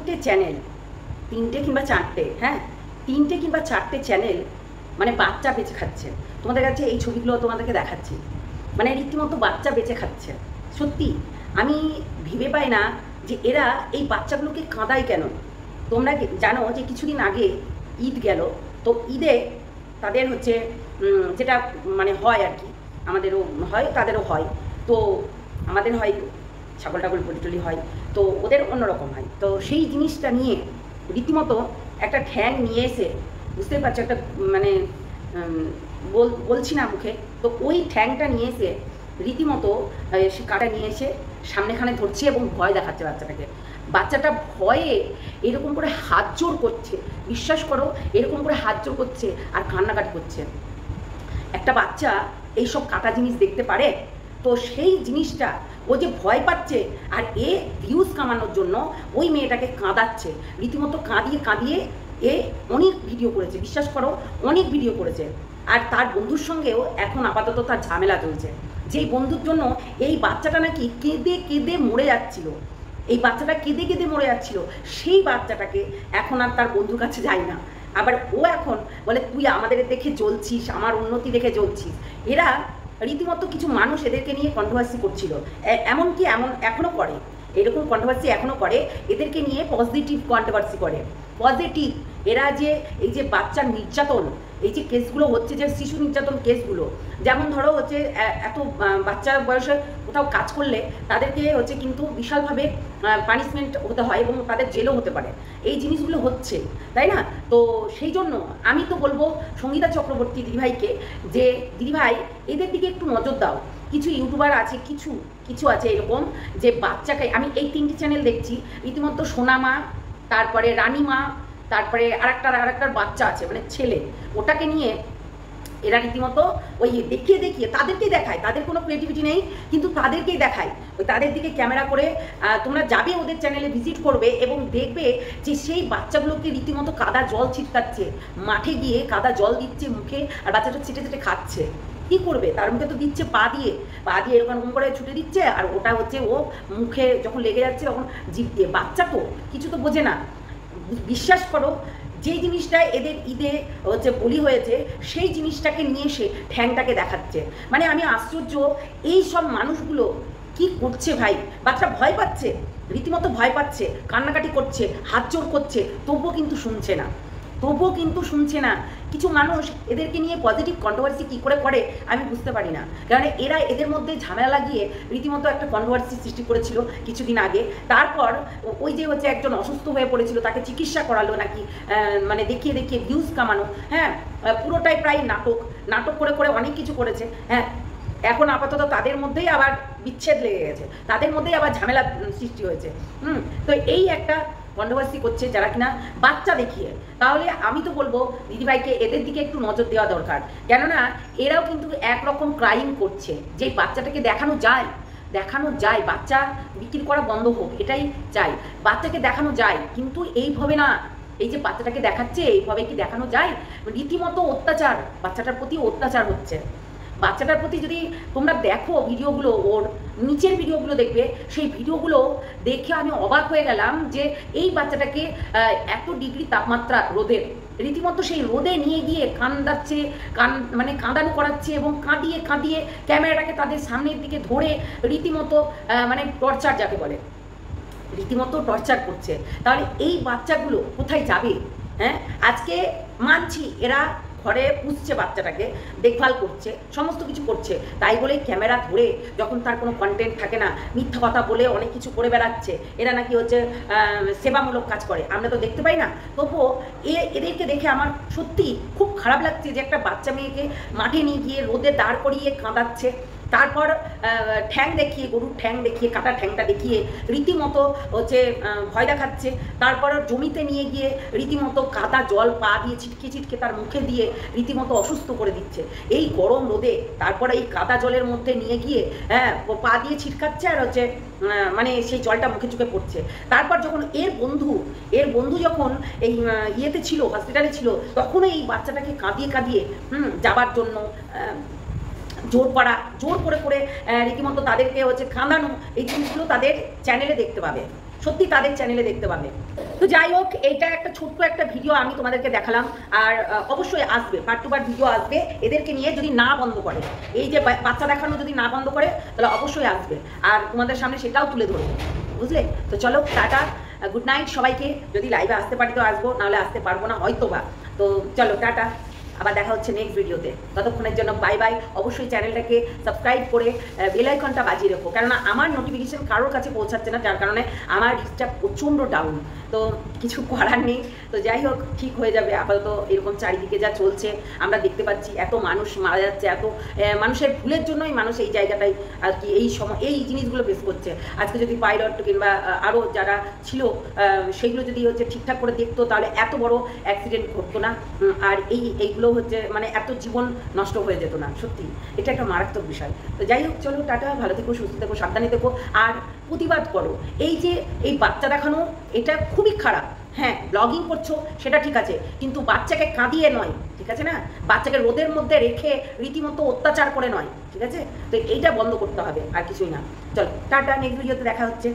তিনটে চ্যানেল, তিনটে কিংবা চারটে, হ্যাঁ তিনটে কিংবা চারটে চ্যানেল মানে বাচ্চা বেঁচে খাচ্ছে। তোমাদের কাছে এই ছবিগুলো তোমাদেরকে দেখাচ্ছি, মানে রীতিমতো বাচ্চা বেঁচে খাচ্ছে। সত্যি আমি ভেবে পাই না যে এরা এই বাচ্চাগুলোকে কাঁদায় কেন। তোমরা জানো যে কিছুদিন আগে ঈদ গেল, তো ঈদে তাদের হচ্ছে যেটা মানে হয় আর কি, আমাদেরও হয় তাদেরও হয়, তো আমাদের হয় ছাগল টাগল পলি হয়, তো ওদের অন্যরকম হয়। তো সেই জিনিসটা নিয়ে রীতিমতো একটা ঠ্যাং নিয়ে এসে, বুঝতে পারছো, একটা মানে বলছি না মুখে, তো ওই ঠ্যাংটা নিয়ে এসে রীতিমতো সে কাটা নিয়ে এসে সামনেখানে ধরছে এবং ভয় দেখাচ্ছে বাচ্চাটাকে। বাচ্চাটা ভয়ে এরকম করে হাত জোর করছে, বিশ্বাস করো এরকম করে হাত জোর করছে আর কান্নাকাটি করছে। একটা বাচ্চা এইসব কাটা জিনিস দেখতে পারে? তো সেই জিনিসটা ও যে ভয় পাচ্ছে, আর এ ভিউজ কামানোর জন্য ওই মেয়েটাকে কাঁদাচ্ছে, রীতিমতো কাঁদিয়ে কাঁদিয়ে এ অনেক ভিডিও করেছে, বিশ্বাস করো অনেক ভিডিও করেছে। আর তার বন্ধুর সঙ্গেও এখন আপাতত তার ঝামেলা চলছে, যেই বন্ধুর জন্য এই বাচ্চাটা নাকি কেঁদে কেঁদে মরে যাচ্ছিল, এই বাচ্চাটা কেঁদে কেঁদে মরে যাচ্ছিল, সেই বাচ্চাটাকে এখন আর তার বন্ধুর কাছে যায় না। আবার ও এখন বলে তুই আমাদের দেখে জ্বলছিস, আমার উন্নতি দেখে জ্বলছিস। এরা রীতিমতো কিছু মানুষ এদেরকে নিয়ে কন্ট্রোভার্সি করছিল, এমনকি এখনও করে, এরকম কন্ট্রোভার্সি এখনও করে, এদেরকে নিয়ে পজিটিভ কন্ট্রোভার্সি করে। পজিটিভ এরা যে এই যে বাচ্চার নির্যাতন, এই যে কেসগুলো হচ্ছে, যে শিশু নির্যাতন কেসগুলো, যেমন ধরো হচ্ছে এত বাচ্চা বয়সে কোথাও কাজ করলে তাদেরকে হচ্ছে কিন্তু বিশালভাবে পানিশমেন্ট হতে হয় এবং তাদের জেলও হতে পারে, এই জিনিসগুলো হচ্ছে, তাই না? তো সেই জন্য আমি তো বলবো সঙ্গীতা চক্রবর্তী দিদিভাইকে যে দিদিভাই এদের দিকে একটু নজর দাও। কিছু ইউটিউবার আছে, কিছু আছে এরকম যে বাচ্চাকে, আমি এই তিনটি চ্যানেল দেখছি রীতিমতো সোনামা, তারপরে রানীমা, তারপরে আরেকটার বাচ্চা আছে মানে ছেলে, ওটাকে নিয়ে এরা রীতিমতো ওই দেখিয়ে দেখিয়ে তাদেরকেই দেখায়, তাদের কোনো ক্রিয়েটিভিটি নেই কিন্তু তাদেরকেই দেখায়, ওই তাদের দিকে ক্যামেরা করে তোমরা যাবে ওদের চ্যানেলে ভিজিট করবে এবং দেখবে যে সেই বাচ্চাগুলোকে রীতিমতো কাদা জল ছিটকাচ্ছে, মাঠে গিয়ে কাদা জল দিচ্ছে মুখে, আর বাচ্চাটা ছিটে ছিটে খাচ্ছে। কী করবে, তার মুখে তো দিচ্ছে পা দিয়ে এরকম করে ছুটে দিচ্ছে, আর ওটা হচ্ছে ও মুখে যখন লেগে যাচ্ছে তখন জিভ দিয়ে। বাচ্চা তো কিছু তো বোঝে না, বিশ্বাস করো যেই জিনিসটা এদের ঈদে হচ্ছে বলি হয়েছে সেই জিনিসটাকে নিয়ে এসে ঠ্যাংটাকে দেখাচ্ছে। মানে আমি আশ্চর্য, এই সব মানুষগুলো কি করছে ভাই। বাচ্চা ভয় পাচ্ছে, রীতিমতো ভয় পাচ্ছে, কান্নাকাটি করছে, হাত জোর করছে, তবুও কিন্তু শুনছে না। কিছু মানুষ এদেরকে নিয়ে পজিটিভ কন্ট্রোভার্সি কী করে করে আমি বুঝতে পারি না, কারণ এরা এদের মধ্যে ঝামেলা লাগিয়ে রীতিমতো একটা কন্ট্রোভার্সি সৃষ্টি করেছিল কিছুদিন আগে। তারপর ওই যে হচ্ছে একজন অসুস্থ হয়ে পড়েছিল, তাকে চিকিৎসা করালো নাকি, মানে দেখিয়ে দেখিয়ে ভিউজ কামানো, হ্যাঁ পুরোটাই প্রায় নাটক করে অনেক কিছু করেছে। হ্যাঁ এখন আপাতত তাদের মধ্যেই আবার বিচ্ছেদ লেগে গেছে, তাদের মধ্যেই আবার ঝামেলা সৃষ্টি হয়েছে। তো এই একটা কন্ট্রোভার্সি করছে যারা কিনা বাচ্চা দেখিয়ে। তাহলে আমি তো বলবো দিদিভাইকে এদের দিকে একটু নজর দেওয়া দরকার, কেননা এরাও কিন্তু একরকম ক্রাইম করছে। যে বাচ্চাটাকে দেখানো যায়, বাচ্চা বিক্রি করা বন্ধ হোক, এটাই চাই, বাচ্চাকে দেখানো যায়, কিন্তু এইভাবে না। এই যে বাচ্চাটাকে দেখাচ্ছে এইভাবে কি দেখানো যায়? রীতিমতো অত্যাচার, বাচ্চাটার প্রতি অত্যাচার হচ্ছে। বাচ্চাটার প্রতি যদি তোমরা দেখো ভিডিওগুলো, ওর নিচের ভিডিওগুলো দেখবে, সেই ভিডিওগুলো দেখে আমি অবাক হয়ে গেলাম যে এই বাচ্চাটাকে এত ডিগ্রি তাপমাত্রা রোদের, রীতিমতো সেই রোদে নিয়ে গিয়ে কান্দাচ্ছে, মানে কাঁদানো করাচ্ছে এবং কাঁদিয়ে কাঁদিয়ে ক্যামেরাটাকে তাদের সামনের দিকে ধরে রীতিমতো মানে টর্চার যাকে বলে, রীতিমতো টর্চার করছে। তাহলে এই বাচ্চাগুলো কোথায় যাবে? হ্যাঁ আজকে মানছি এরা ঘরে পুষছে, বাচ্চাটাকে দেখভাল করছে, সমস্ত কিছু করছে, তাই বলে ক্যামেরা ধরে যখন তার কোনো কন্টেন্ট থাকে না, মিথ্যা কথা বলে অনেক কিছু করে বেড়াচ্ছে, এরা নাকি হচ্ছে সেবামূলক কাজ করে, আমরা তো দেখতে পাই না। তবুও এদেরকে দেখে আমার সত্যি খুব খারাপ লাগছে যে একটা বাচ্চা মেয়েকে মাঠে নিয়ে গিয়ে রোদে দাঁড় করিয়ে কাঁদাচ্ছে, তারপর ঠ্যাং দেখিয়ে, গরুর ঠ্যাং দেখিয়ে, কাটা ঠ্যাংটা দেখিয়ে রীতিমতো হচ্ছে ভয় দেখাচ্ছে, তারপর জমিতে নিয়ে গিয়ে রীতিমতো কাদা জল পা দিয়ে ছিটকে তার মুখে দিয়ে রীতিমতো অসুস্থ করে দিচ্ছে এই গরম রোদে। তারপরে এই কাদা জলের মধ্যে নিয়ে গিয়ে পা দিয়ে ছিটকাচ্ছে আর হচ্ছে মানে সেই জলটা মুখে চুখে পড়ছে। তারপর যখন এর বন্ধু যখন এই ইয়েতে ছিল, হসপিটালে ছিল, তখনও এই বাচ্চাটাকে কাঁদিয়ে যাবার জন্য জোর করে রীতিমতো তাদেরকে হচ্ছে কাঁদানো, এই জিনিসগুলো তাদের চ্যানেলে দেখতে পাবে। সত্যি তাদের চ্যানেলে দেখতে পাবে। তো যাই হোক, এইটা একটা ছোট্ট একটা ভিডিও আমি তোমাদেরকে দেখালাম। আর অবশ্যই আসবে, পার্ট টু পার্ট ভিডিও আসবে এদেরকে নিয়ে, যদি না বন্ধ করে, এই যে বাচ্চা দেখানো যদি না বন্ধ করে, তাহলে অবশ্যই আসবে আর তোমাদের সামনে সেটাও তুলে ধরবে, বুঝলে? তো চলো, টাটা, গুড নাইট সবাইকে। যদি লাইভে আসতে পারি তো আসবো, নাহলে আসতে পারবো না হয়তো বা। তো চলো, টাটা, আবার দেখা হচ্ছে নেক্সট ভিডিওতে। ততক্ষণের জন্য বাই বাই। অবশ্যই চ্যানেলটাকে সাবস্ক্রাইব করে বেল আইকনটা বাজিয়ে রেখো, কেননা আমার নোটিফিকেশন কারোর কাছে পৌঁছাচ্ছে না, যার কারণে আমার রিচটা প্রচণ্ড ডাউন। তো কিছু করার নেই। তো যাই হোক, ঠিক হয়ে যাবে। আপাতত এরকম চারিদিকে যা চলছে আমরা দেখতে পাচ্ছি, এত মানুষ মারা যাচ্ছে, এত মানুষের ভুলের জন্যই মানুষ এই জায়গাটাই আর কি এই সময় এই জিনিসগুলো বেশ করছে। আজকে যদি পাইলট কিংবা আরও যারা ছিল সেগুলো যদি হচ্ছে ঠিকঠাক করে দেখতো, তাহলে এত বড় অ্যাক্সিডেন্ট ঘটতো না। আর এইগুলো হচ্ছে মানে এত জীবন নষ্ট হয়ে যেত না। সত্যি এটা একটা মারাত্মক বিষয়। তো যাই হোক, চলো, টাটা, ভালো থেকো, সুস্থ থেকো, সাবধানে থেকো, আর প্রতিবাদ করো। এই যে এই বাচ্চা দেখানো, এটা খুবই খারাপ। হ্যাঁ, ব্লগিং করছো সেটা ঠিক আছে, কিন্তু বাচ্চাকে কাঁদিয়ে নয়, ঠিক আছে না? বাচ্চাকে রোদের মধ্যে রেখে রীতিমতো অত্যাচার করে নয়, ঠিক আছে? তো এইটা বন্ধ করতে হবে, আর কিছুই না। চলো, টাটা, নেক্সট ভিডিওতে দেখা হচ্ছে।